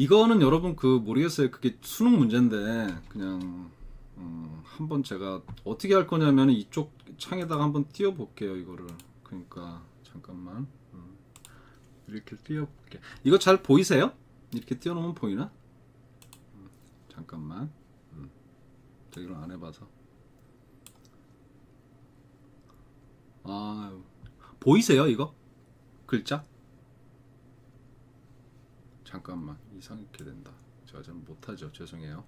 이거는 여러분 그 모르겠어요. 그게 수능 문제인데 그냥 한번 제가 어떻게 할 거냐면 이쪽 창에다가 한번 띄워 볼게요. 이거를. 그러니까 잠깐만. 이렇게 띄워 볼게. 이거 잘 보이세요? 이렇게 띄워 놓으면 보이나? 잠깐만. 저 이걸 안 해봐서. 아, 보이세요 이거? 글자? 잠깐만, 이상하게 된다. 제가 좀 못하죠. 죄송해요.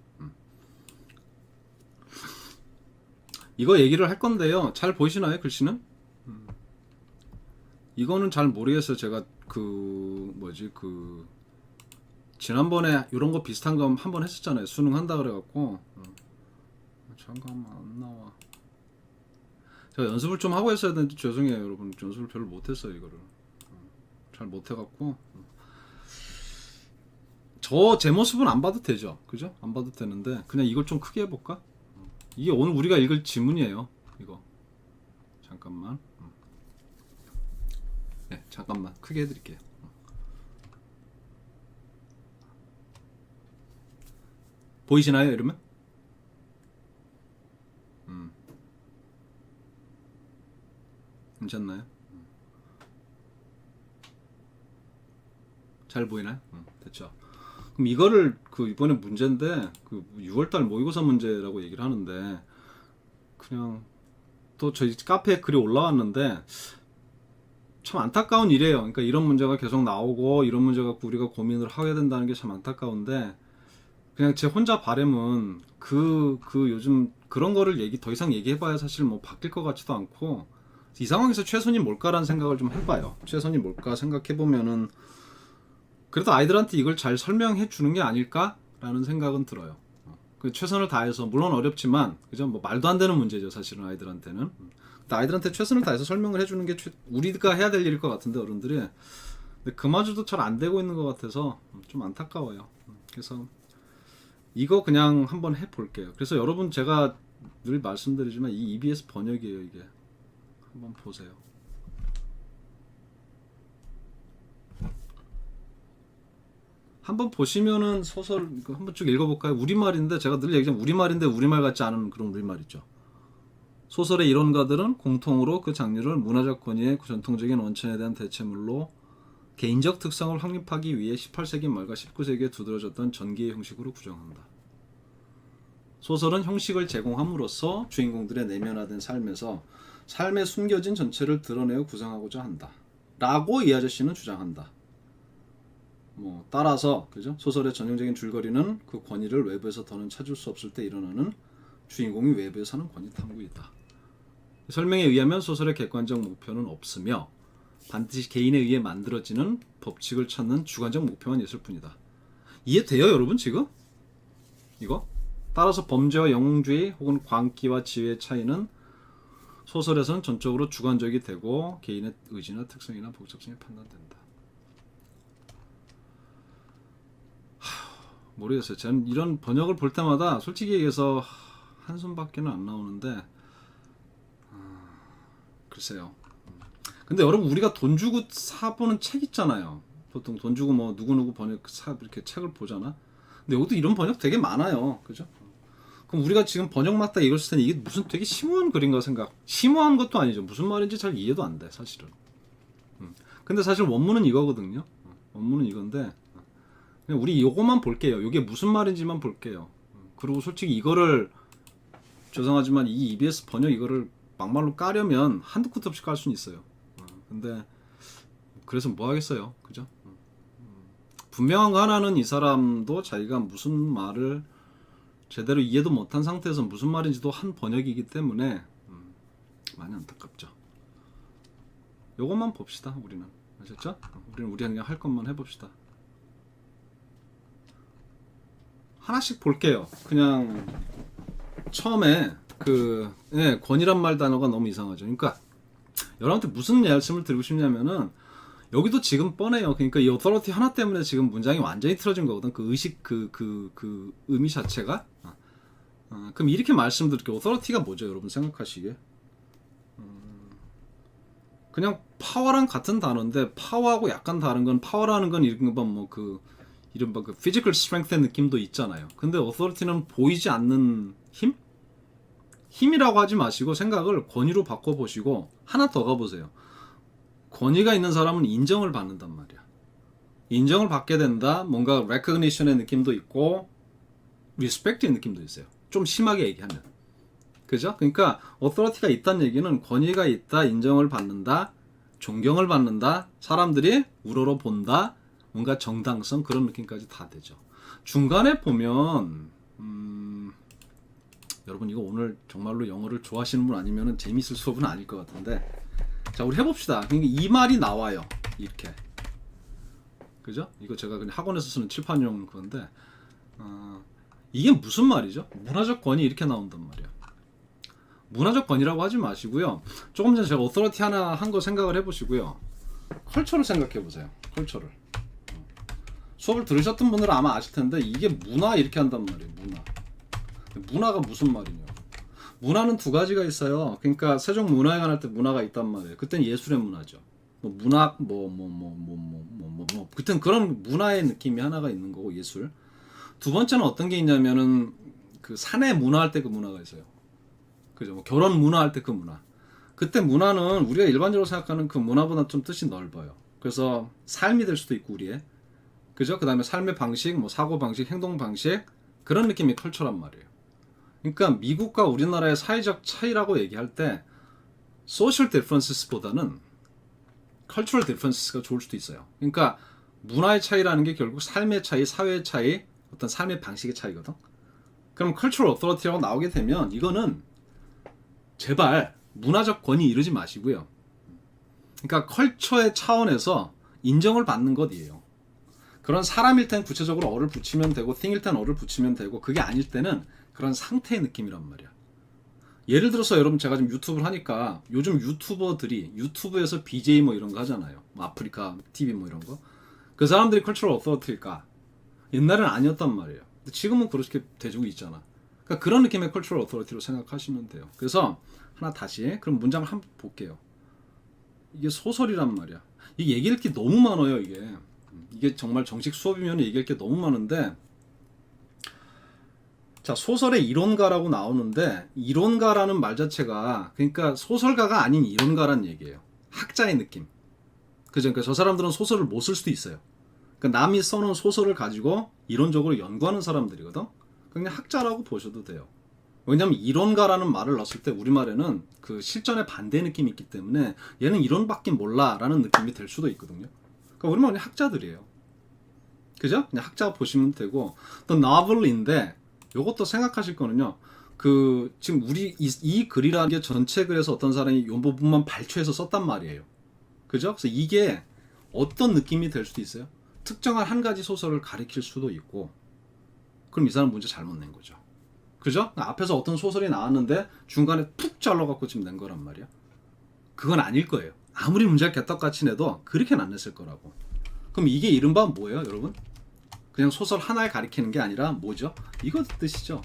이거 얘기를 할 건데요. 잘 보이시나요 글씨는? 이거는 잘 모르겠어요. 제가 그 뭐지 그 지난번에 이런 거 비슷한 거 한 번 했었잖아요. 수능 한다 그래갖고. 잠깐만 안 나와. 제가 연습을 좀 하고 했어야 되는데 죄송해요 여러분. 연습을 별로 못했어요 이거를. 잘 못해갖고. 저 제 모습은 안 봐도 되죠, 그죠? 안 봐도 되는데 그냥 이걸 좀 크게 해볼까? 이게 오늘 우리가 읽을 지문이에요. 이거 잠깐만. 네, 잠깐만 크게 해드릴게요. 보이시나요, 이러면? 괜찮나요? 잘 보이나요? 됐죠. 그럼 이거를 그 이번에 문제인데 그 6월달 모의고사 문제라고 얘기를 하는데 그냥 또 저희 카페에 글이 올라왔는데 참 안타까운 일이에요. 그러니까 이런 문제가 계속 나오고 이런 문제 갖고 우리가 고민을 하게 된다는 게 참 안타까운데 그냥 제 혼자 바람은 그 요즘 그런 거를 더 이상 얘기해봐야 사실 뭐 바뀔 것 같지도 않고 이 상황에서 최선이 뭘까라는 생각을 좀 해봐요. 최선이 뭘까 생각해보면은 그래도 아이들한테 이걸 잘 설명해 주는 게 아닐까라는 생각은 들어요. 그 최선을 다해서 물론 어렵지만 그죠? 뭐 말도 안 되는 문제죠 사실은 아이들한테는. 근데 아이들한테 최선을 다해서 설명을 해주는 게 우리가 해야 될 일일 것 같은데 어른들이. 근데 그마저도 잘 안 되고 있는 것 같아서 좀 안타까워요. 그래서 이거 그냥 한번 해볼게요. 그래서 여러분 제가 늘 말씀드리지만 이 EBS 번역이에요 이게. 한번 보세요. 한번 보시면은 소설 이거 한번 쭉 읽어볼까요? 우리말인데 제가 늘 얘기하면 우리말인데 우리말 같지 않은 그런 우리말이죠. 소설의 이론가들은 공통으로 그 장르를 문화적 권위의 전통적인 원천에 대한 대체물로 개인적 특성을 확립하기 위해 18세기 말과 19세기에 두드러졌던 전기의 형식으로 구정한다. 소설은 형식을 제공함으로써 주인공들의 내면화된 삶에서 삶의 숨겨진 전체를 드러내어 구성하고자 한다. 라고 이 아저씨는 주장한다. 뭐 따라서 그죠? 소설의 전형적인 줄거리는 그 권위를 외부에서 더는 찾을 수 없을 때 일어나는 주인공이 외부에서 하는 권위 탐구이다. 설명에 의하면 소설의 객관적 목표는 없으며 반드시 개인에 의해 만들어지는 법칙을 찾는 주관적 목표만 있을 뿐이다. 이해돼요 여러분 지금? 이거? 따라서 범죄와 영웅주의 혹은 광기와 지혜의 차이는 소설에서는 전적으로 주관적이 되고 개인의 의지나 특성이나 복잡성이 판단된다. 모르겠어요. 저는 이런 번역을 볼 때마다 솔직히 얘기해서 한숨밖에는 안 나오는데 글쎄요. 근데 여러분 우리가 돈 주고 사보는 책 있잖아요. 보통 돈 주고 뭐 누구누구 번역 이렇게 책을 보잖아. 근데 여기도 이런 번역 되게 많아요. 그죠? 그럼 우리가 지금 번역 맞다 읽었을 때는 이게 무슨 되게 심오한 글인가 생각. 심오한 것도 아니죠. 무슨 말인지 잘 이해도 안 돼 사실은. 근데 사실 원문은 이거거든요. 원문은 이건데 그냥 우리 요거만 볼게요. 이게 무슨 말인지만 볼게요. 그리고 솔직히 이거를 죄송하지만 이 EBS 번역 이거를 막말로 까려면 한두 끝 없이 깔 수는 있어요. 근데 그래서 뭐 하겠어요. 그죠? 분명한 거 하나는 이 사람도 자기가 무슨 말을 제대로 이해도 못한 상태에서 무슨 말인지도 한 번역이기 때문에 많이 안타깝죠. 요것만 봅시다. 우리는 아셨죠? 우리는 그냥 할 것만 해봅시다. 하나씩 볼게요. 그냥 처음에 권위란 말 단어가 너무 이상하죠. 그러니까 여러분한테 무슨 말씀을 드리고 싶냐면은 여기도 지금 뻔해요. 그러니까 이 authority 하나 때문에 지금 문장이 완전히 틀어진 거거든. 그 의식 그 의미 자체가. 그럼 이렇게 말씀드릴게요. authority가 뭐죠, 여러분 생각하시기에? 그냥 파워랑 같은 단어인데 파워하고 약간 다른 건 파워라는 건 이런 건 뭐 이른바 그 physical strength의 느낌도 있잖아요. 근데 authority는 보이지 않는 힘? 힘이라고 하지 마시고 생각을 권위로 바꿔보시고 하나 더 가보세요. 권위가 있는 사람은 인정을 받는단 말이야. 인정을 받게 된다. 뭔가 recognition의 느낌도 있고 respect의 느낌도 있어요. 좀 심하게 얘기하면. 그죠? 그러니까 authority가 있다는 얘기는 권위가 있다, 인정을 받는다, 존경을 받는다, 사람들이 우러러 본다, 뭔가 정당성 그런 느낌까지 다 되죠. 중간에 보면 여러분 이거 오늘 정말로 영어를 좋아하시는 분 아니면 재밌을 수업은 아닐 것 같은데 자 우리 해봅시다. 그러니까 이 말이 나와요. 이렇게 그죠? 이거 제가 그냥 학원에서 쓰는 칠판용 그건데 이게 무슨 말이죠? 문화적 권위 이렇게 나온단 말이야. 문화적 권위라고 하지 마시고요. 조금 전에 제가 authority 하나 한 거 생각을 해보시고요. 컬처를 생각해 보세요. 컬처를. 수업을 들으셨던 분들은 아마 아실 텐데 이게 문화 이렇게 한단 말이에요. 문화가 무슨 말이냐? 문화는 두 가지가 있어요. 그러니까 세종문화회관 할 때 문화가 있단 말이에요. 그때는 예술의 문화죠. 뭐 문학 그때는 그런 문화의 느낌이 하나가 있는 거고 예술. 두 번째는 어떤 게 있냐면은 그 사내 문화 할 때 그 문화가 있어요. 그죠? 뭐 결혼 문화 할 때 그 문화. 그때 문화는 우리가 일반적으로 생각하는 그 문화보다 좀 뜻이 넓어요. 그래서 삶이 될 수도 있고 우리의 그죠? 그 다음에 삶의 방식, 뭐 사고 방식, 행동 방식 그런 느낌이 컬처란 말이에요. 그러니까 미국과 우리나라의 사회적 차이라고 얘기할 때 social differences보다는 cultural differences가 좋을 수도 있어요. 그러니까 문화의 차이라는 게 결국 삶의 차이, 사회의 차이, 어떤 삶의 방식의 차이거든. 그럼 cultural authority라고 나오게 되면 이거는 제발 문화적 권위 이르지 마시고요. 그러니까 컬처의 차원에서 인정을 받는 것이에요. 그런 사람일 땐 구체적으로 어를 붙이면 되고 thing일 땐 어를 붙이면 되고 그게 아닐 때는 그런 상태의 느낌이란 말이야. 예를 들어서 여러분 제가 지금 유튜브를 하니까 요즘 유튜버들이 유튜브에서 BJ 뭐 이런 거 하잖아요. 뭐 아프리카 TV 뭐 이런 거. 그 사람들이 cultural authority일까? 옛날에는 아니었단 말이에요. 근데 지금은 그렇게 돼주고 있잖아. 그러니까 그런 느낌의 cultural authority로 생각하시면 돼요. 그래서 하나 다시 그럼 문장을 한번 볼게요. 이게 소설이란 말이야. 이게 얘기할 게 너무 많아요. 이게 정말 정식 수업이면 얘기할 게 너무 많은데 자 소설의 이론가라고 나오는데 이론가라는 말 자체가 그러니까 소설가가 아닌 이론가란 얘기예요. 학자의 느낌. 그죠? 그러니까 저 사람들은 소설을 못 쓸 수도 있어요. 그러니까 남이 써놓은 소설을 가지고 이론적으로 연구하는 사람들이거든. 그냥 학자라고 보셔도 돼요. 왜냐면 이론가라는 말을 넣었을 때 우리말에는 그 실전에 반대 느낌이 있기 때문에 얘는 이론밖에 몰라 라는 느낌이 될 수도 있거든요. 그러니까 우리말은 학자들이에요. 그죠? 그냥 학자 보시면 되고 또 novel인데 요것도 생각하실 거는요. 그 지금 우리 이 글이라는 게 전체 글에서 어떤 사람이 요 부분만 발췌해서 썼단 말이에요. 그죠? 그래서 이게 어떤 느낌이 될 수도 있어요. 특정한 한 가지 소설을 가리킬 수도 있고 그럼 이 사람 문제 잘못 낸 거죠. 그죠? 앞에서 어떤 소설이 나왔는데 중간에 푹 잘라갖고 지금 낸 거란 말이야. 그건 아닐 거예요. 아무리 문제가 개떡같이 내도 그렇게는 안 냈을 거라고. 그럼 이게 이른바 뭐예요, 여러분? 그냥 소설 하나를 가리키는 게 아니라 뭐죠? 이거 뜻이죠.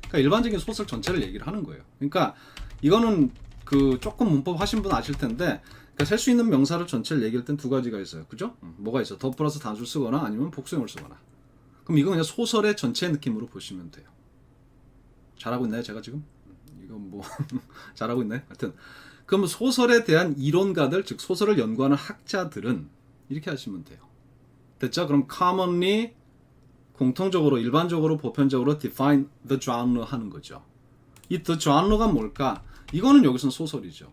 그러니까 일반적인 소설 전체를 얘기를 하는 거예요. 그러니까 이거는 그 조금 문법 하신 분 아실 텐데 그러니까 셀 수 있는 명사를 전체를 얘기할 땐 두 가지가 있어요. 그죠? 뭐가 있어? 더 플러스 단수를 쓰거나 아니면 복수형을 쓰거나. 그럼 이거 그냥 소설의 전체 느낌으로 보시면 돼요. 잘하고 있나요, 제가 지금? 이건 뭐 잘하고 있나요? 하여튼 그럼 소설에 대한 이론가들, 즉 소설을 연구하는 학자들은 이렇게 하시면 돼요. 됐죠? 그럼 commonly 공통적으로, 일반적으로, 보편적으로 define the genre 하는 거죠. 이 the genre가 뭘까? 이거는 여기서는 소설이죠.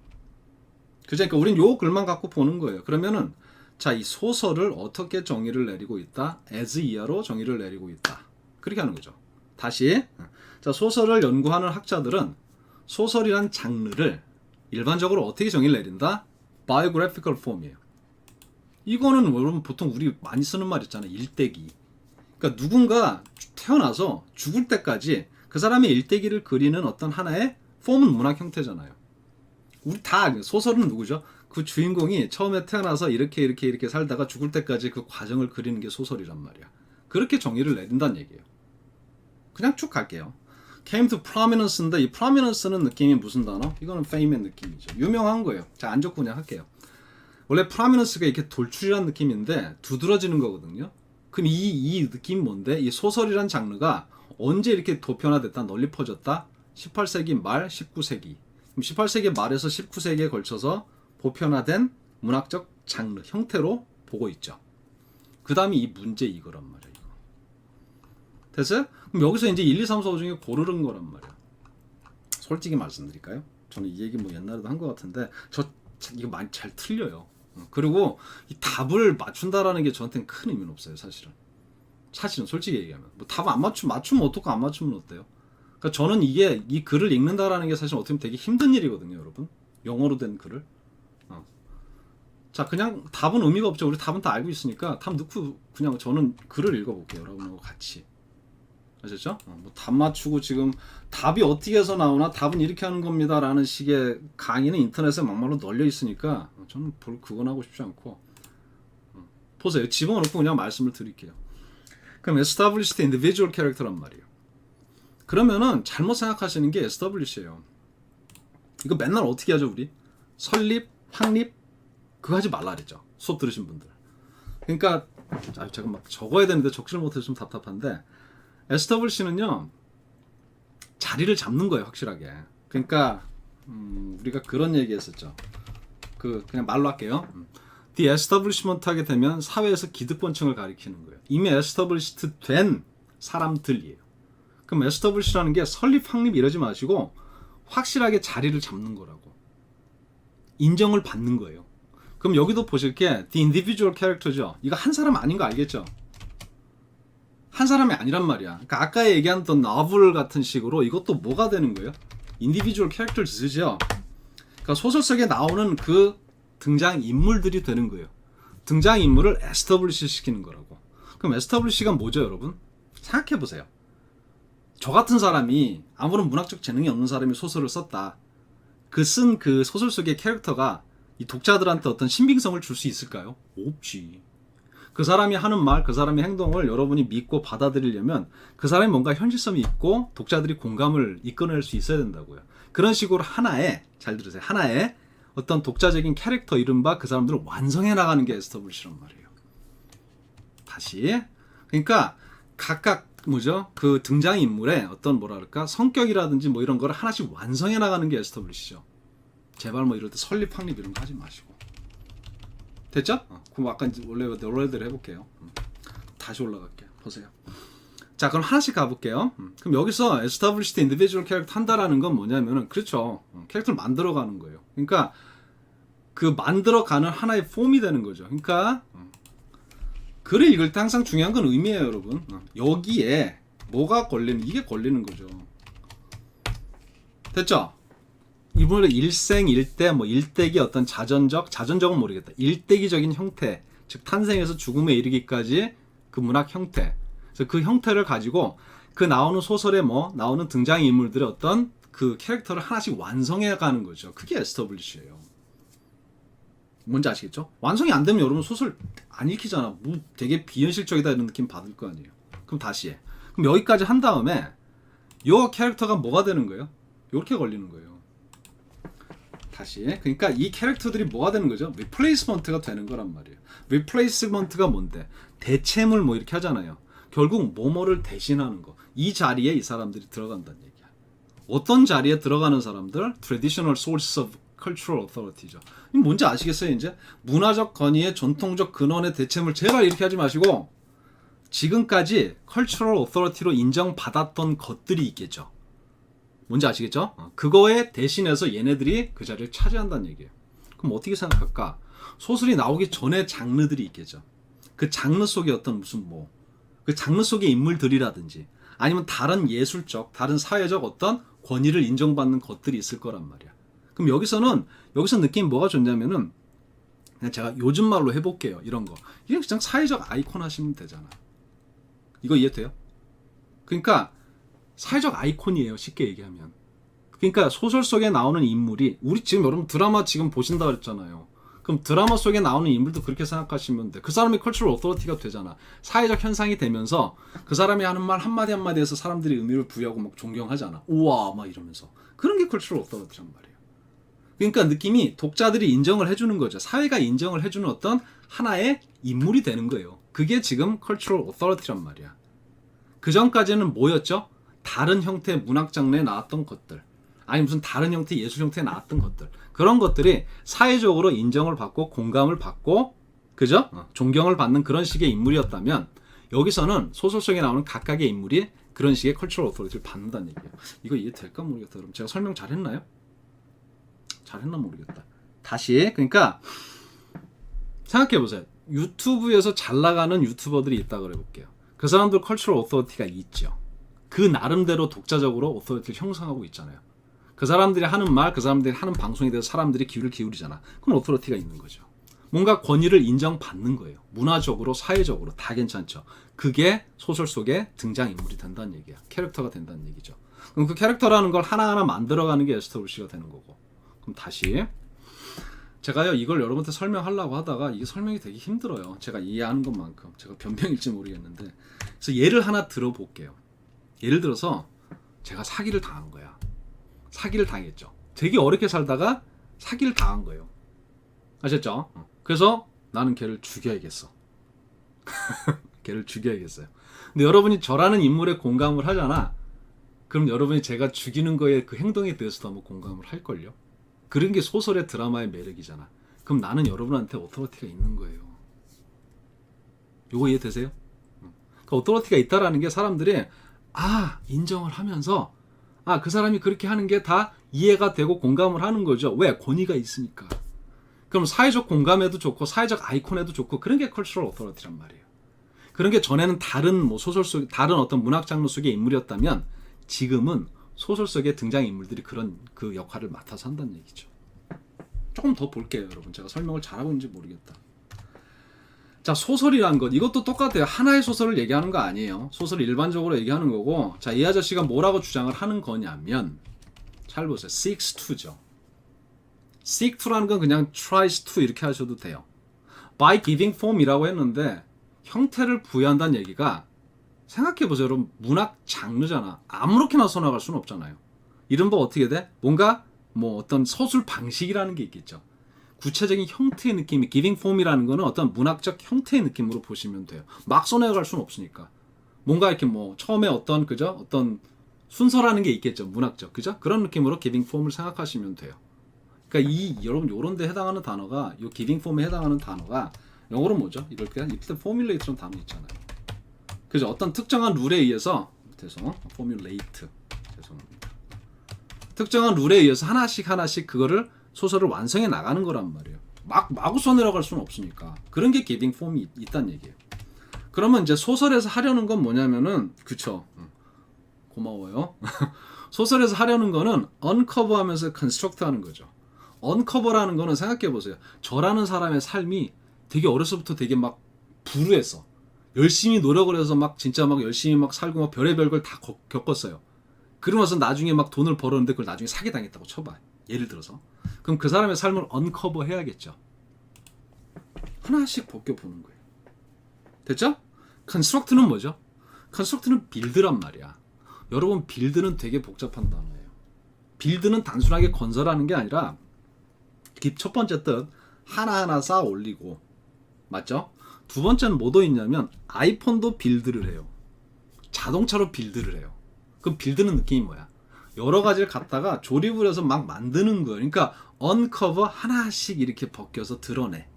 그죠? 그러니까 우린 요 글만 갖고 보는 거예요. 그러면은 자, 이 소설을 어떻게 정의를 내리고 있다? as 이하로 정의를 내리고 있다. 그렇게 하는 거죠. 다시 자, 소설을 연구하는 학자들은 소설이란 장르를 일반적으로 어떻게 정의를 내린다? biographical form이에요. 이거는 여러분 보통 우리 많이 쓰는 말 있잖아요. 일대기. 그러니까 누군가 태어나서 죽을 때까지 그 사람의 일대기를 그리는 어떤 하나의 폼은 문학 형태잖아요. 우리 다 소설은 누구죠? 그 주인공이 처음에 태어나서 이렇게 살다가 죽을 때까지 그 과정을 그리는 게 소설이란 말이야. 그렇게 정의를 내린다는 얘기예요. 그냥 쭉 갈게요. came to prominence인데 이 prominence는 느낌이 무슨 단어? 이거는 fame의 느낌이죠. 유명한 거예요. 자, 안 적고 그냥 할게요. 원래 prominence가 이렇게 돌출이라는 느낌인데 두드러지는 거거든요. 그럼 이 느낌이 뭔데? 이 소설이란 장르가 언제 이렇게 보편화됐다, 널리 퍼졌다? 18세기 말, 19세기. 그럼 18세기 말에서 19세기에 걸쳐서 보편화된 문학적 장르, 형태로 보고 있죠. 그 다음에 이 문제 이거란 말이야. 이거. 됐어요? 그럼 여기서 이제 1, 2, 3, 4, 5 중에 고르는 거란 말이야. 솔직히 말씀드릴까요? 저는 이 얘기 뭐 옛날에도 한 것 같은데 이거 많이 잘 틀려요. 그리고 이 답을 맞춘다라는 게 저한테는 큰 의미는 없어요. 사실은 솔직히 얘기하면 뭐 답 안 맞추면 어떡고 안 맞추면 어때요? 그러니까 저는 이 글을 읽는다라는 게 사실 어떻게 보면 되게 힘든 일이거든요, 여러분. 영어로 된 글을. 자, 그냥 답은 의미가 없죠. 우리 답은 다 알고 있으니까 답 넣고 그냥 저는 글을 읽어볼게요, 여러분하고 같이. 아셨죠? 뭐 답 맞추고 지금 답이 어떻게 해서 나오나 답은 이렇게 하는 겁니다 라는 식의 강의는 인터넷에 막말로 널려 있으니까 저는 그건 하고 싶지 않고 보세요. 집어넣고 그냥 말씀을 드릴게요. 그럼 established individual character란 말이에요. 그러면은 잘못 생각하시는 게 establish예요. 이거 맨날 어떻게 하죠 우리? 설립, 확립 그거 하지 말라 그랬죠. 수업 들으신 분들. 그러니까 제가 막 적어야 되는데 적지를 못해서 좀 답답한데 establish는요 자리를 잡는 거예요, 확실하게. 그러니까 우리가 그런 얘기했었죠. 그냥 말로 할게요. The establishment 하게 되면 사회에서 기득권층을 가리키는 거예요. 이미 established 된 사람들이에요. 그럼 establish라는 게 설립, 확립 이러지 마시고 확실하게 자리를 잡는 거라고. 인정을 받는 거예요. 그럼 여기도 보실 게 the individual character죠. 이거 한 사람 아닌 거 알겠죠? 한 사람이 아니란 말이야. 그러니까 아까 얘기한 또 novel 같은 식으로 이것도 뭐가 되는 거예요? individual characters죠. 그러니까 소설 속에 나오는 그 등장 인물들이 되는 거예요. 등장 인물을 establish 시키는 거라고. 그럼 establish가 뭐죠, 여러분? 생각해 보세요. 저 같은 사람이 아무런 문학적 재능이 없는 사람이 소설을 썼다. 쓴 그 소설 속의 캐릭터가 이 독자들한테 어떤 신빙성을 줄 수 있을까요? 없지. 그 사람이 하는 말, 그 사람의 행동을 여러분이 믿고 받아들이려면 그 사람이 뭔가 현실성이 있고 독자들이 공감을 이끌어낼 수 있어야 된다고요. 그런 식으로 하나의, 잘 들으세요. 하나의 어떤 독자적인 캐릭터 이른바 그 사람들을 완성해 나가는 게 에스터블리시란 말이에요. 다시. 그러니까 각각 뭐죠? 그 등장인물의 어떤 뭐랄까 성격이라든지 뭐 이런 거를 하나씩 완성해 나가는 게 에스터블리시죠. 제발 뭐 이럴 때 설립, 확립 이런 거 하지 마시고. 됐죠? 그럼 아까 원래대로 해볼게요. 다시 올라갈게요. 보세요. 자, 그럼 하나씩 가볼게요. 그럼 여기서 established individual character 한다라는 건 뭐냐면은, 그렇죠. 캐릭터를 만들어가는 거예요. 그러니까 그 만들어가는 하나의 폼이 되는 거죠. 그러니까 글을 읽을 때 항상 중요한 건 의미예요, 여러분. 여기에 뭐가 걸리는, 이게 걸리는 거죠. 됐죠? 이번에 일생, 일대, 뭐 일대기 어떤 자전적은 모르겠다. 일대기적인 형태, 즉 탄생에서 죽음에 이르기까지 그 문학 형태. 그래서 그 형태를 가지고 그 나오는 소설에 뭐 나오는 등장 인물들의 어떤 그 캐릭터를 하나씩 완성해 가는 거죠. 그게 에스터블리시예요. 뭔지 아시겠죠? 완성이 안 되면 여러분 소설 안 읽히잖아. 뭐 되게 비현실적이다 이런 느낌 받을 거 아니에요. 그럼 다시 해. 그럼 여기까지 한 다음에 요 캐릭터가 뭐가 되는 거예요? 이렇게 걸리는 거예요. 다시. 그러니까 이 캐릭터들이 뭐가 되는 거죠? 리플레이스먼트가 되는 거란 말이에요. 리플레이스먼트가 뭔데? 대체물 뭐 이렇게 하잖아요. 결국 뭐뭐를 대신하는 거. 이 자리에 이 사람들이 들어간다는 얘기야. 어떤 자리에 들어가는 사람들? Traditional source of cultural authority죠. 뭔지 아시겠어요, 이제? 문화적 권위의 전통적 근원의 대체물 제발 이렇게 하지 마시고 지금까지 cultural authority로 인정받았던 것들이 있겠죠. 뭔지 아시겠죠? 그거에 대신해서 얘네들이 그 자리를 차지한다는 얘기예요. 그럼 어떻게 생각할까? 소설이 나오기 전에 장르들이 있겠죠. 그 장르 속에 어떤 그 장르 속의 인물들이라든지 아니면 다른 예술적, 다른 사회적 어떤 권위를 인정받는 것들이 있을 거란 말이야. 그럼 여기서 느낌이 뭐가 좋냐면은 그냥 제가 요즘 말로 해볼게요. 이런 거. 이게 그냥 사회적 아이콘 하시면 되잖아. 이거 이해돼요? 그러니까 사회적 아이콘이에요. 쉽게 얘기하면. 그러니까 소설 속에 나오는 인물이 우리 지금 여러분 드라마 지금 보신다 그랬잖아요. 그럼 드라마 속에 나오는 인물도 그렇게 생각하시면 돼. 그 사람이 컬처럴 오토리티가 되잖아. 사회적 현상이 되면서 그 사람이 하는 말 한마디 한마디에서 사람들이 의미를 부여하고 막 존경하잖아. 우와 막 이러면서. 그런 게 컬처럴 오토리티란 말이에요. 그러니까 느낌이 독자들이 인정을 해주는 거죠. 사회가 인정을 해주는 어떤 하나의 인물이 되는 거예요. 그게 지금 cultural authority란 말이야. 그 전까지는 뭐였죠? 다른 형태의 문학 장르에 나왔던 것들, 아니 무슨 다른 형태의 예술 형태에 나왔던 것들, 그런 것들이 사회적으로 인정을 받고 공감을 받고, 그죠? 존경을 받는 그런 식의 인물이었다면, 여기서는 소설 속에 나오는 각각의 인물이 그런 식의 cultural authority를 받는다는 얘기예요. 이거 이해될까 모르겠다. 그럼 제가 설명 잘했나요? 잘했나 모르겠다. 다시, 그러니까 생각해보세요. 유튜브에서 잘 나가는 유튜버들이 있다고 그래볼게요. 그 사람들 cultural authority가 있죠. 그 나름대로 독자적으로 authority를 형성하고 있잖아요. 그 사람들이 하는 말, 그 사람들이 하는 방송에 대해서 사람들이 귀를 기울이잖아. 그럼 authority가 있는 거죠. 뭔가 권위를 인정받는 거예요. 문화적으로, 사회적으로 다 괜찮죠. 그게 소설 속에 등장인물이 된다는 얘기야. 캐릭터가 된다는 얘기죠. 그럼 그 캐릭터라는 걸 하나하나 만들어가는 게 에스터 울시가 되는 거고. 그럼 다시, 제가요 이걸 여러분한테 설명하려고 하다가 이게 설명이 되게 힘들어요. 제가 이해하는 것만큼. 제가 변명일지 모르겠는데, 그래서 예를 하나 들어볼게요. 예를 들어서 제가 사기를 당한 거야. 사기를 당했죠. 되게 어렵게 살다가 사기를 당한 거예요. 아셨죠? 그래서 나는 걔를 죽여야겠어. 걔를 죽여야겠어요. 근데 여러분이 저라는 인물에 공감을 하잖아. 그럼 여러분이 제가 죽이는 거에 그 행동에 대해서도 한번 공감을 할걸요. 그런 게 소설의 드라마의 매력이잖아. 그럼 나는 여러분한테 오토리티가 있는 거예요. 요거 이해되세요? 그러니까 오토리티가 있다라는 게 사람들이 인정을 하면서 그 사람이 그렇게 하는 게 다 이해가 되고 공감을 하는 거죠. 왜? 권위가 있으니까. 그럼 사회적 공감에도 좋고 사회적 아이콘에도 좋고 그런 게 cultural authority란 말이에요. 그런 게 전에는 다른 소설 속 다른 어떤 문학 장르 속의 인물이었다면 지금은 소설 속의 등장 인물들이 그런 그 역할을 맡아서 한다는 얘기죠. 조금 더 볼게요, 여러분. 제가 설명을 잘하고 있는지 모르겠다. 자, 소설이란 것 이것도 똑같아요. 하나의 소설을 얘기하는 거 아니에요. 소설을 일반적으로 얘기하는 거고, 자, 이 아저씨가 뭐라고 주장을 하는 거냐면, 잘 보세요. seeks to죠. seek to라는 건 그냥 tries to 이렇게 하셔도 돼요. by giving form이라고 했는데 형태를 부여한다는 얘기가, 생각해보세요. 여러분, 문학 장르잖아. 아무렇게나 써나갈 수는 없잖아요. 이른바 어떻게 돼? 뭔가 어떤 서술 방식이라는 게 있겠죠. 구체적인 형태의 느낌이, giving form이라는 거는 어떤 문학적 형태의 느낌으로 보시면 돼요. 막 써내갈 수는 없으니까. 뭔가 이렇게 처음에 어떤 순서라는 게 있겠죠. 문학적. 그죠? 그런 느낌으로 giving form을 생각하시면 돼요. 그러니까 여러분 요런 데 해당하는 단어가, 요 giving form에 해당하는 단어가 영어로 뭐죠? 이럴 때 formulate라는 단어 있잖아요. 그죠? 어떤 특정한 룰에 의해서, formulate. 죄송합니다. 특정한 룰에 의해서 하나씩 그거를 소설을 완성해 나가는 거란 말이에요. 마구 써내려갈 수는 없으니까. 그런 게 giving form이 있다는 얘기예요. 그러면 이제 소설에서 하려는 건 뭐냐면은, 그쵸? 고마워요. 소설에서 하려는 거는 uncover 하면서 construct 하는 거죠. uncover라는 거는 생각해보세요. 저라는 사람의 삶이 되게 어려서부터 되게 막 불우했어. 열심히 노력을 해서 진짜 열심히 살고 별의별 걸 다 겪었어요. 그러면서 나중에 돈을 벌었는데 그걸 나중에 사기당했다고 쳐봐. 예를 들어서. 그럼 그 사람의 삶을 언커버 해야겠죠. 하나씩 벗겨보는 거예요. 됐죠? 컨스트럭트는 뭐죠? 컨스트럭트는 빌드란 말이야. 여러분, 빌드는 되게 복잡한 단어예요. 빌드는 단순하게 건설하는 게 아니라 첫 번째 뜻 하나하나 쌓아 올리고, 맞죠? 두 번째는 뭐도 있냐면 아이폰도 빌드를 해요. 자동차로 빌드를 해요. 그럼 빌드는 느낌이 뭐야? 여러 가지를 갖다가 조립을 해서 막 만드는 거예요. 그러니까 언커버 하나씩 이렇게 벗겨서 드러내.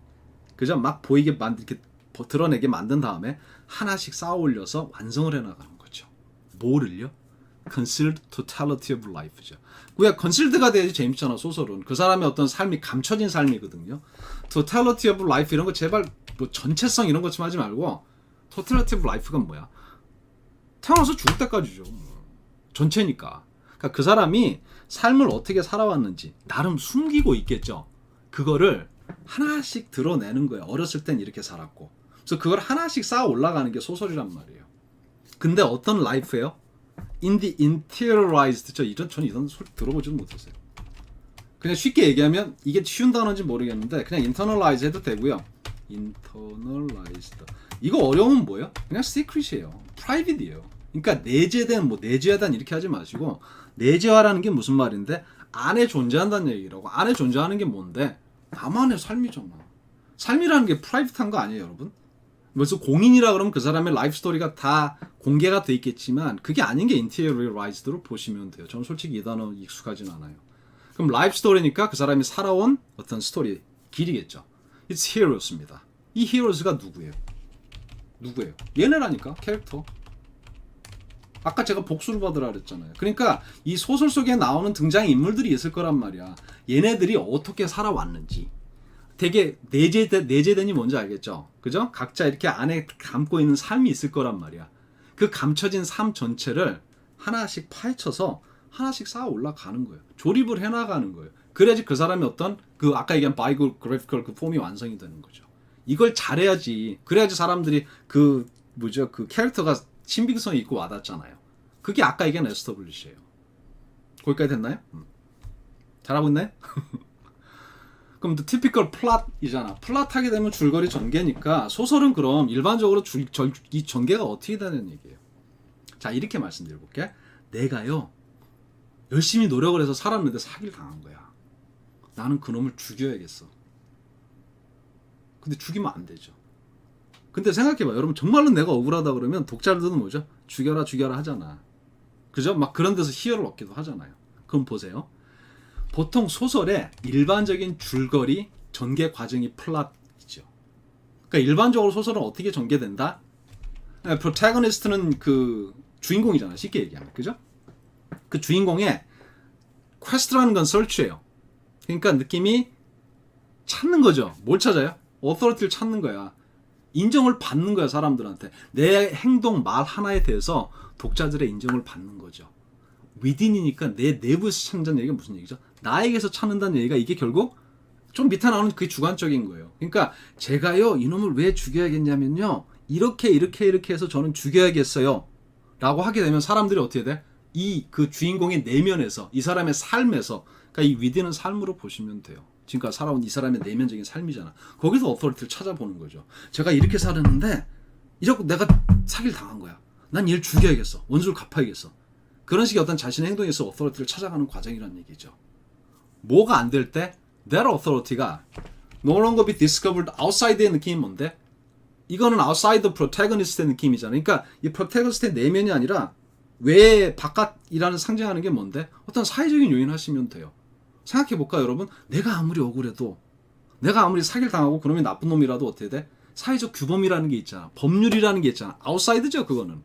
그죠? 막 보이게 이렇게 드러내게 만든 다음에 하나씩 쌓아 올려서 완성을 해나가는 거죠. 뭐를요? Concealed totality of life죠. 왜 concealed가 돼야지 재밌잖아, 소설은. 그 사람의 어떤 삶이 감춰진 삶이거든요. totality of life 이런 거 제발 전체성 이런 것 좀 하지 말고, totality of life가 뭐야? 태어나서 죽을 때까지죠. 전체니까. 그러니까 그 사람이 삶을 어떻게 살아왔는지 나름 숨기고 있겠죠. 그거를 하나씩 드러내는 거예요. 어렸을 땐 이렇게 살았고. 그래서 그걸 하나씩 쌓아 올라가는 게 소설이란 말이에요. 근데 어떤 라이프예요? In the interiorized. 저는 이런 소리 들어보지도 못했어요. 그냥 쉽게 얘기하면, 이게 쉬운 단어인지 모르겠는데 그냥 internalize 해도 되고요. internalized. 이거 어려우면 뭐예요? 그냥 secret이에요. private이에요. 그러니까 내재된, 내재하단 이렇게 하지 마시고, 내재화라는 게 무슨 말인데, 안에 존재한다는 얘기라고. 안에 존재하는 게 뭔데? 나만의 삶이잖아. 삶이라는 게 프라이빗한 거 아니에요, 여러분? 그래서 공인이라 그러면 그 사람의 라이프 스토리가 다 공개가 돼 있겠지만 그게 아닌 게 인테리어라이즈드로 보시면 돼요. 저는 솔직히 이 단어 익숙하진 않아요. 그럼 라이프 스토리니까 그 사람이 살아온 어떤 스토리 길이겠죠. It's heroes입니다. 이 heroes가 누구예요? 누구예요? 얘네라니까 캐릭터. 아까 제가 복수를 받으라 그랬잖아요. 그러니까 이 소설 속에 나오는 등장 인물들이 있을 거란 말이야. 얘네들이 어떻게 살아왔는지. 되게 내재된이 뭔지 알겠죠? 그죠? 각자 이렇게 안에 감고 있는 삶이 있을 거란 말이야. 그 감춰진 삶 전체를 하나씩 파헤쳐서 하나씩 쌓아 올라가는 거예요. 조립을 해나가는 거예요. 그래야지 그 사람이 어떤 그 아까 얘기한 바이오그래피컬 그 폼이 완성이 되는 거죠. 이걸 잘해야지. 그래야지 사람들이 그 뭐죠? 그 캐릭터가 신빙성이 있고 와닿잖아요. 그게 아까 얘기한 에스터블리시예요. 거기까지 됐나요? 잘하고 있나요? 그럼 the typical plot이잖아. 플롯 하게 되면 줄거리 전개니까 소설은 그럼 일반적으로 이 전개가 어떻게 되는 얘기예요. 자, 이렇게 말씀드려볼게. 내가요 열심히 노력을 해서 살았는데 사기를 당한 거야. 나는 그놈을 죽여야겠어. 근데 죽이면 안 되죠. 근데 생각해봐. 여러분 정말로 내가 억울하다 그러면 독자들은 뭐죠? 죽여라 죽여라 하잖아. 그죠? 막 그런 데서 희열을 얻기도 하잖아요. 그럼 보세요. 보통 소설의 일반적인 줄거리 전개 과정이 플롯이죠. 그러니까 일반적으로 소설은 어떻게 전개된다? 프로타고니스트는 그 주인공이잖아. 쉽게 얘기하면. 그죠? 그 주인공의 퀘스트라는 건 설치예요. 그러니까 느낌이 찾는 거죠. 뭘 찾아요? 어토리티를 찾는 거야. 인정을 받는 거야, 사람들한테. 내 행동, 말 하나에 대해서 독자들의 인정을 받는 거죠. within이니까 내 내부에서 찾는다는 얘기가 무슨 얘기죠? 나에게서 찾는다는 얘기가 이게 결국 좀 밑에 나오는 그게 주관적인 거예요. 그러니까 제가요 이놈을 왜 죽여야겠냐면요 이렇게 해서 저는 죽여야겠어요 라고 하게 되면 사람들이 어떻게 돼? 이 그 주인공의 내면에서 이 사람의 삶에서 그러니까 이 within은 삶으로 보시면 돼요. 지금까지 살아온 이 사람의 내면적인 삶이잖아. 거기서 어토리티를 찾아보는 거죠. 제가 이렇게 살았는데 이렇게 내가 사기를 당한 거야. 난 얘를 죽여야겠어. 원수를 갚아야겠어. 그런 식의 어떤 자신의 행동에서 어토리티를 찾아가는 과정이라는 얘기죠. 뭐가 안 될 때 that authority가 no longer be discovered outside의 느낌이 뭔데? 이거는 outside the protagonist의 느낌이잖아. 그러니까 이 protagonist의 내면이 아니라 외 바깥이라는 상징하는 게 뭔데? 어떤 사회적인 요인 하시면 돼요. 생각해볼까 여러분? 내가 아무리 억울해도 내가 아무리 사기를 당하고 그놈이 나쁜 놈이라도 어떻게 돼? 사회적 규범이라는 게 있잖아. 법률이라는 게 있잖아. 아웃사이드죠 그거는.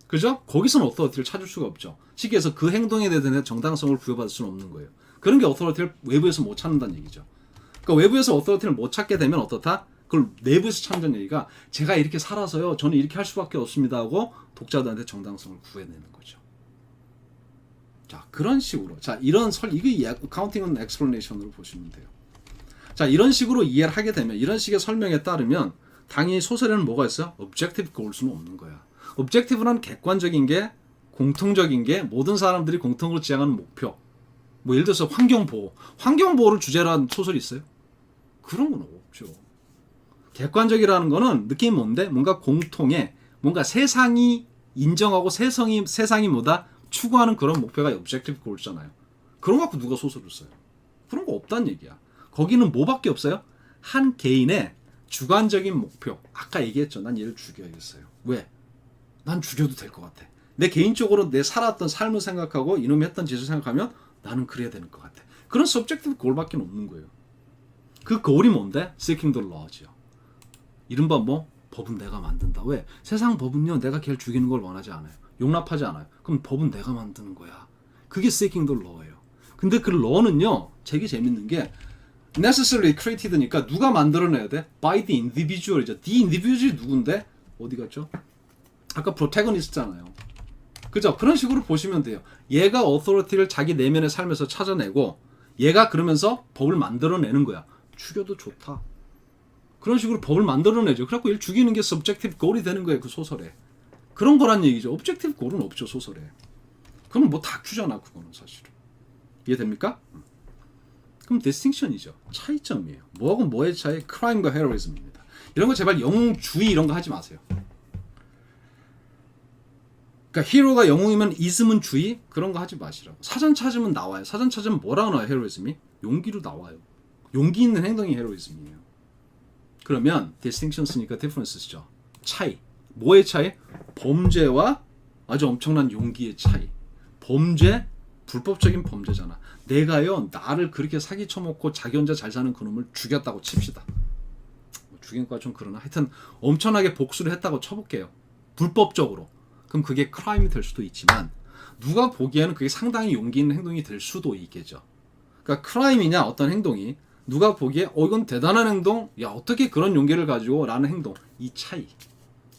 그죠? 거기서는 어토리티를 찾을 수가 없죠. 쉽게 해서 그 행동에 대한 정당성을 부여받을 수는 없는 거예요. 그런 게 어토리티를 외부에서 못 찾는다는 얘기죠. 그러니까 외부에서 어토리티를 못 찾게 되면 어떻다? 그걸 내부에서 찾는 얘기가 제가 이렇게 살아서요. 저는 이렇게 할 수밖에 없습니다 하고 독자들한테 정당성을 구해내는 거죠. 자, 그런 식으로. 자, 이런 이게 카운팅은 엑스플레이션으로 보시면 돼요. 자, 이런 식으로 이해를 하게 되면 이런 식의 설명에 따르면 당연히 소설에는 뭐가 있어요? objective goals는 없는 거야. objective는 객관적인 게 공통적인 게 모든 사람들이 공통으로 지향하는 목표. 뭐 예를 들어서 환경보호를 주제로 한 소설이 있어요? 그런 건 없죠. 객관적이라는 거는 느낌이 뭔데? 뭔가 공통의 뭔가 세상이 인정하고 세상이 뭐다? 추구하는 그런 목표가 objective goals잖아요. 그런 거 갖고 누가 소설을 써요? 그런 거 없다는 얘기야. 거기는 뭐밖에 없어요? 한 개인의 주관적인 목표. 아까 얘기했죠. 난 얘를 죽여야겠어요. 왜? 난 죽여도 될 것 같아. 내 개인적으로 내 살았던 삶을 생각하고 이놈이 했던 짓을 생각하면 나는 그래야 되는 것 같아. 그런 subjective goal밖에 없는 거예요. 그 goal이 뭔데? seeking the law죠. 이른바 뭐? 법은 내가 만든다. 왜? 세상 법은요. 내가 걔를 죽이는 걸 원하지 않아요. 용납하지 않아요. 그럼 법은 내가 만드는 거야. 그게 seeking the law예요. 근데 그 law는요. 되게 재밌는 게 necessarily created니까 누가 만들어내야 돼? by the individual이죠. the individual이 누군데? 어디 갔죠? 아까 protagonist잖아요. 그죠? 그런 식으로 보시면 돼요. 얘가 authority를 자기 내면의 삶에서 찾아내고 얘가 그러면서 법을 만들어내는 거야. 죽여도 좋다. 그런 식으로 법을 만들어내죠. 그래갖고 얘를 죽이는 게 subjective goal이 되는 거예요. 그 소설에. 그런 거란 얘기죠. objective goal은 없죠. 소설에. 그건 뭐 다큐잖아. 그거는 사실은. 이해됩니까? 그럼 distinction이죠. 차이점이에요. 뭐하고 뭐의 차이? crime과 heroism입니다. 이런 거 제발 영웅주의 이런 거 하지 마세요. 그러니까 히로가 영웅이면 ism은 주의? 그런 거 하지 마시라고. 사전 찾으면 나와요. 사전 찾으면 뭐라고 나와요? 헤로이즘이? 용기로 나와요. 용기 있는 행동이 헤로이즘이에요. 그러면 distinctions니까 differences죠. 차이. 뭐의 차이? 범죄와 아주 엄청난 용기의 차이. 범죄, 불법적인 범죄잖아. 내가요, 나를 그렇게 사기 쳐먹고 자기 혼자 잘 사는 그놈을 죽였다고 칩시다. 죽인 거가 좀 그러나 하여튼 엄청나게 복수를 했다고 쳐볼게요. 불법적으로. 그럼 그게 크라임이 될 수도 있지만 누가 보기에는 그게 상당히 용기 있는 행동이 될 수도 있겠죠. 그러니까 크라임이냐 어떤 행동이 누가 보기에 이건 대단한 행동, 야 어떻게 그런 용기를 가지고 라는 행동, 이 차이,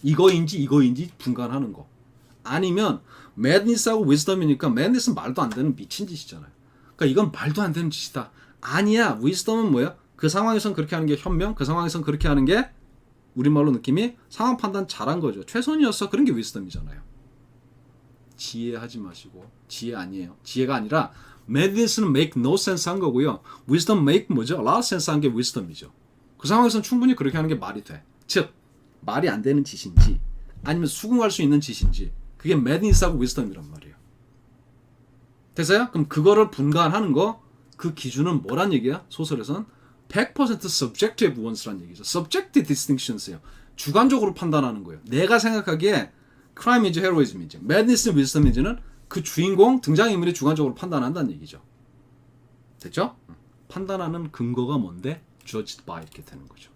이거인지 분간하는 거. 아니면 madness하고 wisdom이니까 madness는 말도 안 되는 미친 짓이잖아요. 그러니까 이건 말도 안 되는 짓이다. 아니야, wisdom은 뭐야? 그 상황에선 그렇게 하는 게 현명, 그 상황에선 그렇게 하는 게 우리말로 느낌이 상황 판단 잘한 거죠. 최선이었어. 그런 게 wisdom이잖아요. 지혜하지 마시고, 지혜 아니에요. 지혜가 아니라 madness는 make no sense 한 거고요. wisdom make 뭐죠? a lot of sense 한 게 wisdom이죠. 그 상황에서는 충분히 그렇게 하는 게 말이 돼. 즉, 말이 안 되는 짓인지 아니면 수긍할 수 있는 짓인지 그게 madness하고 wisdom이란 말이에요. 됐어요? 그럼 그거를 분간하는 거, 그 기준은 뭐란 얘기야? 소설에선 100% subjective ones란 얘기죠. subjective distinctions예요. 주관적으로 판단하는 거예요. 내가 생각하기에 crime인지 heroism인지 madness, wisdom인지는 그 주인공, 등장인물이 주관적으로 판단한다는 얘기죠. 됐죠? 판단하는 근거가 뭔데? judged by 이렇게 되는 거죠.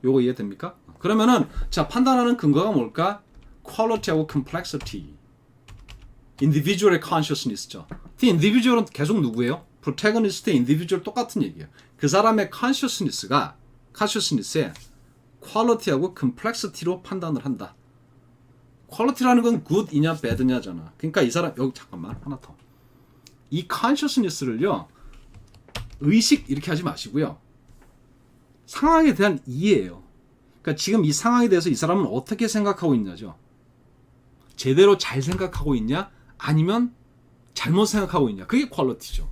요거 이해됩니까? 그러면은 자, 판단하는 근거가 뭘까? quality하고 complexity. individual의 consciousness죠. The individual은 계속 누구예요? protagonist의 individual 똑같은 얘기예요. 그 사람의 consciousness의 quality하고 complexity로 판단을 한다. quality라는 건 good이냐 bad냐잖아. 그러니까 이 사람 여기 잠깐만 하나 더. 이 consciousness를요, 의식 이렇게 하지 마시고요. 상황에 대한 이해예요. 그러니까 지금 이 상황에 대해서 이 사람은 어떻게 생각하고 있냐죠. 제대로 잘 생각하고 있냐? 아니면 잘못 생각하고 있냐? 그게 퀄리티죠.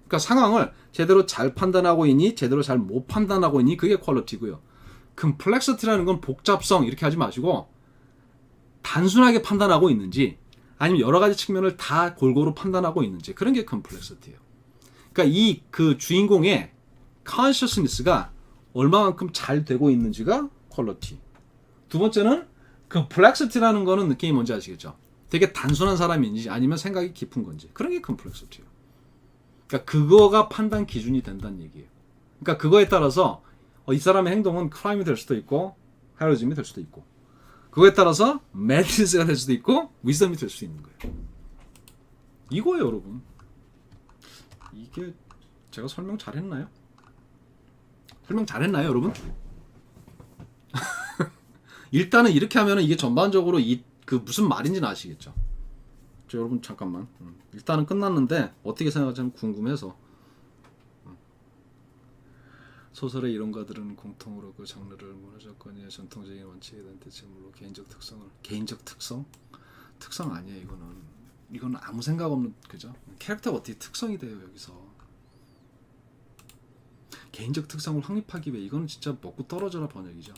그러니까 상황을 제대로 잘 판단하고 있니? 제대로 잘 못 판단하고 있니? 그게 퀄리티고요. 컴플렉시티라는 건 복잡성 이렇게 하지 마시고 단순하게 판단하고 있는지 아니면 여러 가지 측면을 다 골고루 판단하고 있는지 그런 게 컴플렉시티예요. 그러니까 이 그 주인공의 consciousness가 얼마만큼 잘 되고 있는지가 퀄리티. 두 번째는 컴플렉시티라는 거는 느낌이 뭔지 아시겠죠? 되게 단순한 사람인지 아니면 생각이 깊은 건지 그런 게 컴플렉시티예요. 그러니까 그거가 판단 기준이 된다는 얘기예요. 그러니까 그거에 따라서 이 사람의 행동은 크라임이 될 수도 있고 헤로즘이 될 수도 있고 그거에 따라서 매드니스가 될 수도 있고 위즈덤이 될 수도 있는 거예요. 이거예요, 여러분. 이게 제가 설명 잘했나요? 설명 잘했나요, 여러분? 일단은 이렇게 하면은 이게 전반적으로 그 무슨 말인지는 아시겠죠? 여러분 잠깐만. 일단은 끝났는데 어떻게 생각하는지 궁금해서. 소설의 이론가들은 공통으로 그 장르를 문화적 권위의 전통적인 원칙에 대한 대체물로 개인적 특성? 특성 아니에요. 이거는 아무 생각 없는 그죠? 캐릭터가 어떻게 특성이 돼요 여기서? 개인적 특성을 확립하기 위해 이거는 진짜 먹고 떨어져라 번역이죠.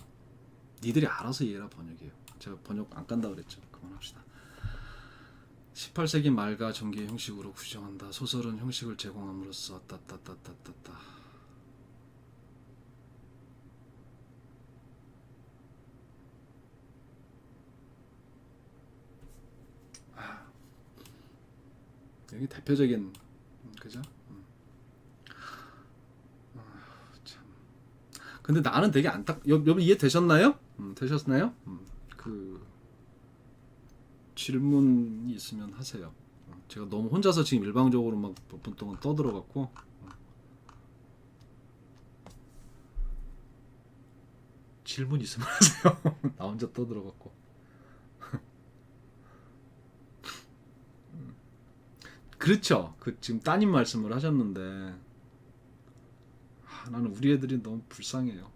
니들이 알아서 이해라 번역이에요. 제가 번역 안 깐다 그랬죠. 그만합시다. 18세기 말과 전기의 형식으로 규정한다. 소설은 형식을 제공함으로써 따따따따따따. 여기 대표적인 그죠? 참. 근데 나는 되게 여러분 이해 되셨나요? 되셨나요? 그 질문이 있으면 하세요. 제가 너무 혼자서 지금 일방적으로 막 몇 분 동안 떠들어갖고 질문 있으면 하세요. 나 혼자 떠들어갖고 그렇죠. 그 지금 따님 말씀을 하셨는데 나는 우리 애들이 너무 불쌍해요.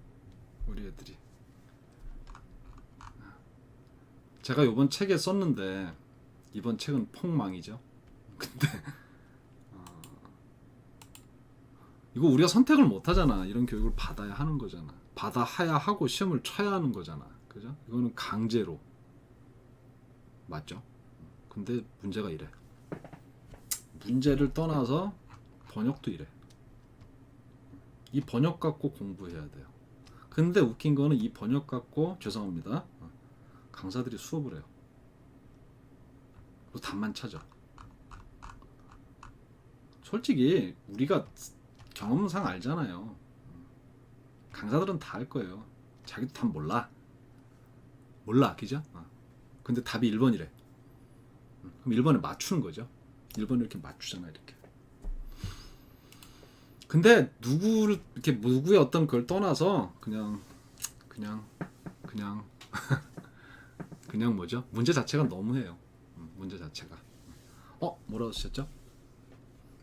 우리 애들이. 제가 이번 책에 썼는데 이번 책은 폭망이죠. 근데 이거 우리가 선택을 못 하잖아. 이런 교육을 받아야 하는 거잖아. 받아야 하고 시험을 쳐야 하는 거잖아. 그죠? 이거는 강제로. 맞죠? 근데 문제가 이래. 문제를 떠나서 번역도 이래. 이 번역 갖고 공부해야 돼요. 근데 웃긴 거는 이 번역 갖고 죄송합니다. 강사들이 수업을 해요. 그 답만 찾아. 솔직히 우리가 경험상 알잖아요. 강사들은 다 알 거예요. 자기도 답 몰라, 그죠? 근데 답이 1번이래. 그럼 1번에 맞추는 거죠. 1번을 이렇게 맞추잖아, 이렇게. 근데 누구를 이렇게 누구의 어떤 걸 떠나서 그냥 그냥 뭐죠? 문제 자체가 너무해요. 문제 자체가. 뭐라고 하셨죠?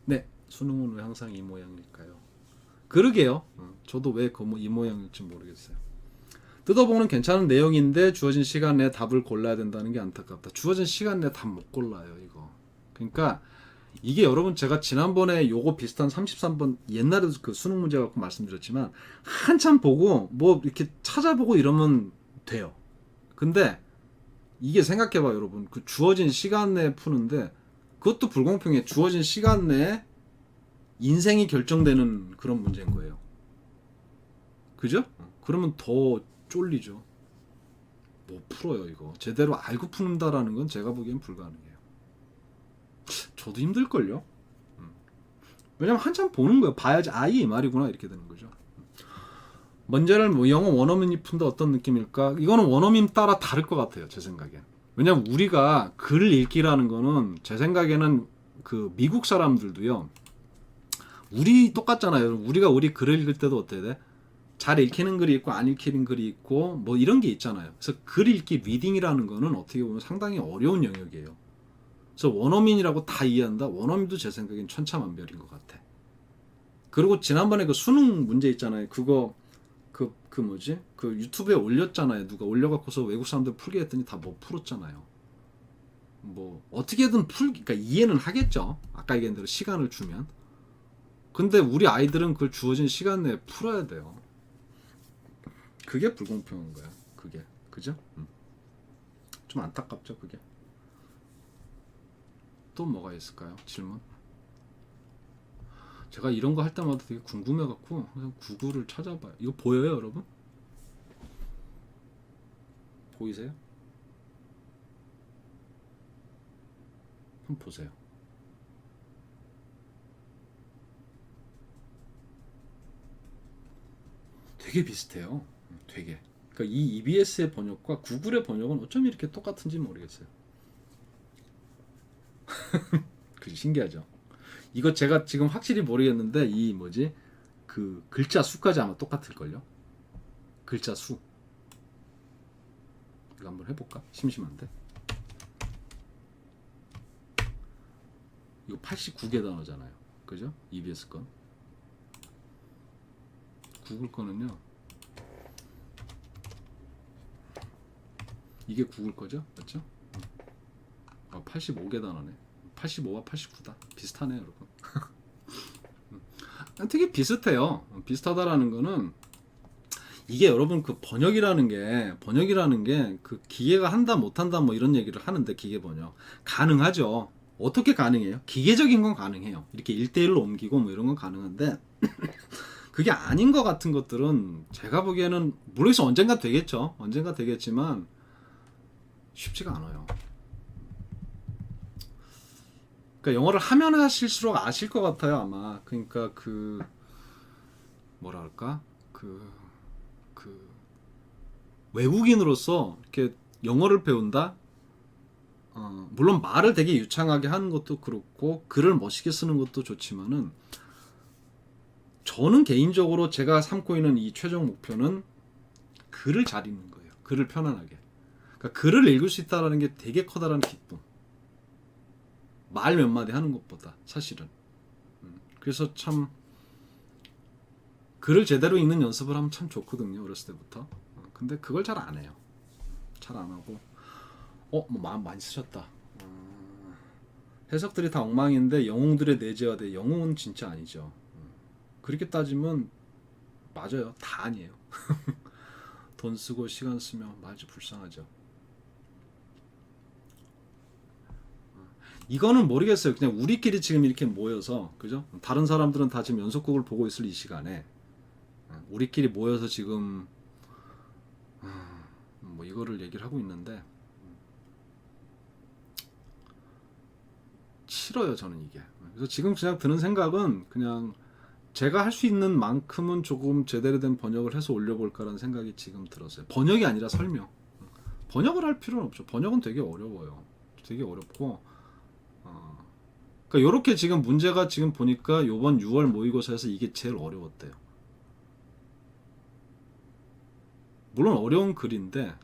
네, 수능은 왜 항상 이 모양일까요? 그러게요. 저도 왜 이 모양일지 모르겠어요. 뜯어보는 괜찮은 내용인데 주어진 시간 내에 답을 골라야 된다는 게 안타깝다. 주어진 시간 내에 답 못 골라요, 이거. 그러니까 이게 여러분 제가 지난번에 요거 비슷한 33번 옛날에도 그 수능 문제 갖고 말씀드렸지만 한참 보고 뭐 이렇게 찾아보고 이러면 돼요. 근데 이게 생각해봐 여러분. 그 주어진 시간 내에 푸는데 그것도 불공평해. 주어진 시간 내에 인생이 결정되는 그런 문제인 거예요. 그죠? 그러면 더 쫄리죠. 못 풀어요 이거. 제대로 알고 푼다라는 건 제가 보기엔 불가능해요. 저도 힘들걸요. 왜냐면 한참 보는 거예요. 봐야지 이 말이구나 이렇게 되는 거죠. 문제를 뭐 영어 원어민이 푼다 어떤 느낌일까? 이거는 원어민 따라 다를 것 같아요. 제 생각엔. 왜냐면 우리가 글 읽기라는 거는 제 생각에는 그 미국 사람들도요. 우리 똑같잖아요. 우리 글을 읽을 때도 어때야 돼? 잘 읽히는 글이 있고 안 읽히는 글이 있고 뭐 이런 게 있잖아요. 그래서 글 읽기 리딩이라는 거는 어떻게 보면 상당히 어려운 영역이에요. 그래서 원어민이라고 다 이해한다? 원어민도 제 생각엔 천차만별인 것 같아. 그리고 지난번에 그 수능 문제 있잖아요. 그거 그 뭐지? 그 유튜브에 올렸잖아요. 누가 올려갖고서 외국 사람들 풀게 했더니 다 못 풀었잖아요. 뭐 어떻게든 그러니까 이해는 하겠죠. 아까 얘기한 대로 시간을 주면. 근데 우리 아이들은 그걸 주어진 시간 내에 풀어야 돼요. 그게 불공평한 거야. 그게. 그죠? 좀 안타깝죠, 그게. 또 뭐가 있을까요? 질문? 제가 이런 거 할 때마다 되게 궁금해갖고 그냥 구글을 찾아봐요. 이거 보여요, 여러분? 보이세요? 한번 보세요. 되게 비슷해요. 되게. 그러니까 이 EBS의 번역과 구글의 번역은 어쩜 이렇게 똑같은지 모르겠어요. 그 신기하죠. 이거 제가 지금 확실히 모르겠는데 이 뭐지? 그 글자 수까지 아마 똑같을걸요. 글자 수. 이거 한번 해볼까? 심심한데. 이거 89개 단어잖아요. 그죠? EBS 건. 구글 거는요. 이게 구글 거죠? 맞죠? 85개 단어네. 85와 89다. 비슷하네요, 여러분. 되게 비슷해요. 비슷하다라는 거는 이게 여러분 그 번역이라는 게 그 기계가 한다 못한다 뭐 이런 얘기를 하는데 기계 번역 가능하죠. 어떻게 가능해요? 기계적인 건 가능해요. 이렇게 1대1로 옮기고 뭐 이런 건 가능한데 그게 아닌 것 같은 것들은 제가 보기에는 모르겠어. 언젠가 되겠죠. 언젠가 되겠지만 쉽지가 않아요. 그러니까 영어를 하면 하실수록 아실 것 같아요 아마. 그러니까 그 뭐랄까 그 외국인으로서 이렇게 영어를 배운다. 물론 말을 되게 유창하게 하는 것도 그렇고 글을 멋있게 쓰는 것도 좋지만은 저는 개인적으로 제가 삼고 있는 이 최종 목표는 글을 잘 읽는 거예요. 글을 편안하게. 그러니까 글을 읽을 수 있다는 게 되게 커다란 기쁨. 말 몇 마디 하는 것보다 사실은. 그래서 참 글을 제대로 읽는 연습을 하면 참 좋거든요. 어렸을 때부터. 근데 그걸 잘 안 해요. 잘 안 하고 뭐 마음 많이 쓰셨다. 해석들이 다 엉망인데 영웅들의 내재화돼. 영웅은 진짜 아니죠. 그렇게 따지면 맞아요. 다 아니에요. 돈 쓰고 시간 쓰면 맞아 불쌍하죠. 이거는 모르겠어요. 그냥 우리끼리 지금 이렇게 모여서 그죠? 다른 사람들은 다 지금 연속극을 보고 있을 이 시간에 우리끼리 모여서 지금 이거를 얘기를 하고 있는데 싫어요 저는 이게. 그래서 지금 그냥 드는 생각은 그냥 제가 할 수 있는 만큼은 조금 제대로 된 번역을 해서 올려볼까라는 생각이 지금 들었어요. 번역이 아니라 설명. 번역을 할 필요는 없죠. 번역은 되게 어려워요. 되게 어렵고 그러니까 요렇게 지금 문제가 지금 보니까 요번 6월 모의고사에서 이게 제일 어려웠대요. 물론 어려운 글인데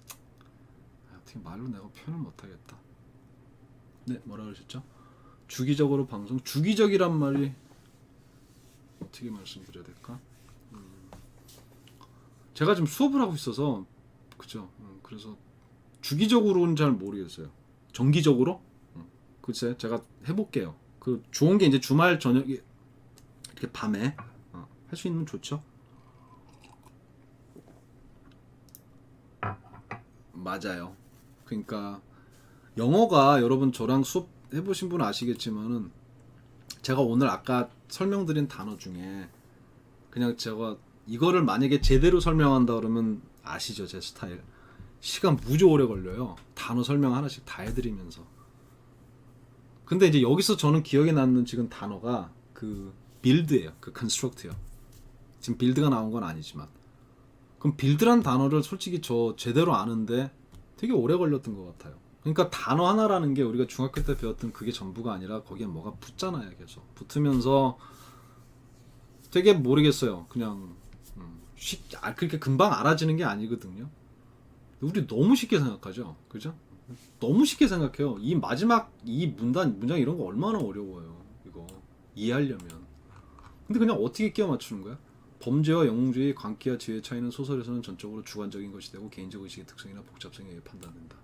어떻게 말로 내가 표현을 못하겠다. 네, 뭐라 그러셨죠? 주기적으로 방송. 주기적이란 말이 어떻게 말씀드려야 될까? 제가 지금 수업을 하고 있어서 그죠? 그래서 주기적으로는 잘 모르겠어요. 정기적으로? 글쎄 제가 해볼게요. 그 좋은 게 이제 주말 저녁에 이렇게 밤에 할 수 있는 좋죠. 맞아요. 그러니까 영어가 여러분 저랑 수업 해보신 분 아시겠지만은 제가 오늘 아까 설명드린 단어 중에 그냥 제가 이거를 만약에 제대로 설명한다 그러면 아시죠 제 스타일. 시간 무지 오래 걸려요. 단어 설명 하나씩 다 해드리면서. 근데 이제 여기서 저는 기억에 남는 지금 단어가 그 빌드예요. 그 컨스트럭트요. 지금 빌드가 나온 건 아니지만. 그럼 빌드란 단어를 솔직히 저 제대로 아는데 되게 오래 걸렸던 것 같아요. 그러니까 단어 하나라는 게 우리가 중학교 때 배웠던 그게 전부가 아니라 거기에 뭐가 붙잖아요. 계속 붙으면서 되게 모르겠어요. 그냥 그렇게 금방 알아지는 게 아니거든요. 우리 너무 쉽게 생각하죠. 그죠? 너무 쉽게 생각해요. 이 마지막 이 문장 이런 거 얼마나 어려워요. 이거 이해하려면. 근데 그냥 어떻게 끼워 맞추는 거야? 범죄와 영웅주의, 광기와 지혜의 차이는 소설에서는 전적으로 주관적인 것이 되고 개인적 의식의 특성이나 복잡성에 의해 판단된다.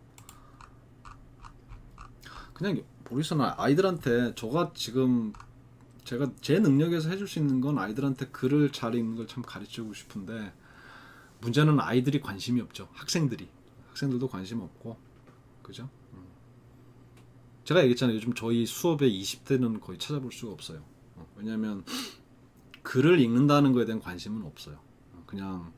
그냥 모르겠어요. 아이들한테 제가 제 능력에서 해줄 수 있는 건 아이들한테 글을 잘 읽는 걸 참 가르치고 싶은데 문제는 아이들이 관심이 없죠. 학생들도 관심 없고 그죠? 제가 얘기했잖아요. 요즘 저희 수업에 20대는 거의 찾아볼 수가 없어요. 왜냐하면 글을 읽는다는 거에 대한 관심은 없어요. 그냥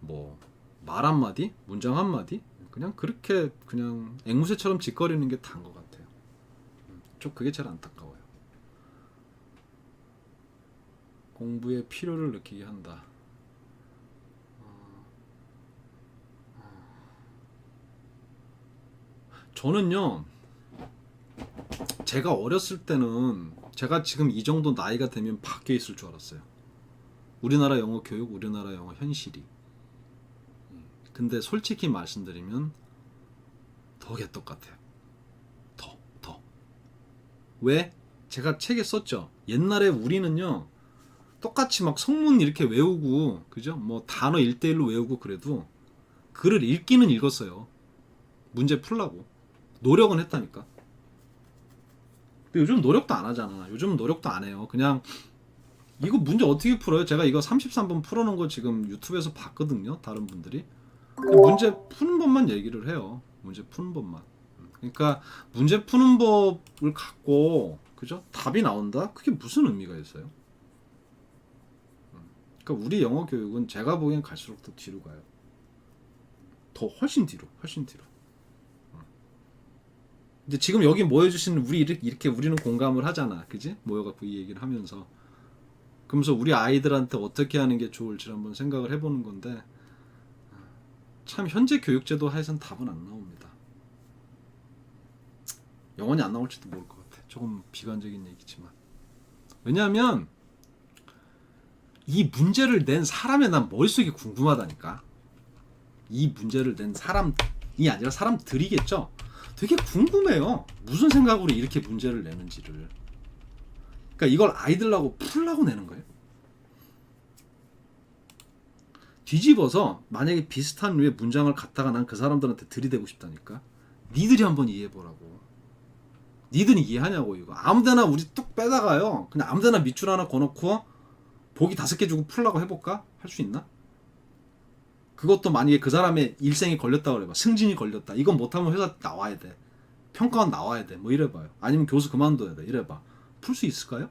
뭐 말 한마디, 문장 한마디 그냥 그렇게 그냥 앵무새처럼 짓거리는 게 다인 것 같아요. 좀 그게 제일 안타까워요. 공부의 필요를 느끼게 한다. 저는요, 제가 어렸을 때는 제가 지금 이 정도 나이가 되면 바뀌어 있을 줄 알았어요. 우리나라 영어 교육, 우리나라 영어 현실이. 근데 솔직히 말씀드리면 더 개떡같아요. 더. 왜? 제가 책에 썼죠. 옛날에 우리는요, 똑같이 막 성문 이렇게 외우고, 그죠? 뭐 단어 1대1로 외우고 그래도 글을 읽기는 읽었어요. 문제 풀라고. 노력은 했다니까. 근데 요즘 노력도 안 하잖아. 요즘은 노력도 안 해요. 그냥 이거 문제 어떻게 풀어요? 제가 이거 33번 풀어놓은 거 지금 유튜브에서 봤거든요. 다른 분들이. 문제 푸는 법만 얘기를 해요. 문제 푸는 법만. 그러니까 문제 푸는 법을 갖고 그죠? 답이 나온다? 그게 무슨 의미가 있어요? 그러니까 우리 영어 교육은 제가 보기엔 갈수록 더 뒤로 가요. 더 훨씬 뒤로. 근데 지금 여기 모여주시는 우리 이렇게 우리는 공감을 하잖아. 그지? 모여갖고 이 얘기를 하면서. 그러면서 우리 아이들한테 어떻게 하는 게 좋을지 한번 생각을 해보는 건데 참 현재 교육제도 하에선 답은 안 나옵니다. 영원히 안 나올지도 모를 것 같아. 조금 비관적인 얘기지만. 왜냐하면 이 문제를 낸 사람의 난 머릿속이 궁금하다니까. 이 문제를 낸 사람이 아니라 사람들이겠죠. 되게 궁금해요. 무슨 생각으로 이렇게 문제를 내는지를. 그러니까 이걸 아이들하고 풀라고 내는 거예요. 뒤집어서 만약에 비슷한 류의 문장을 갖다가 난 그 사람들한테 들이대고 싶다니까. 니들이 한번 이해해보라고. 니들이 이해하냐고 이거. 아무데나 우리 뚝 빼다가요. 그냥 아무데나 밑줄 하나 거놓고 보기 5개 주고 풀라고 해볼까? 할 수 있나? 그것도 만약에 그 사람의 일생이 걸렸다 그래봐. 승진이 걸렸다. 이건 못하면 회사 나와야 돼. 평가원 나와야 돼. 뭐 이래봐요. 아니면 교수 그만둬야 돼. 이래봐. 풀 수 있을까요?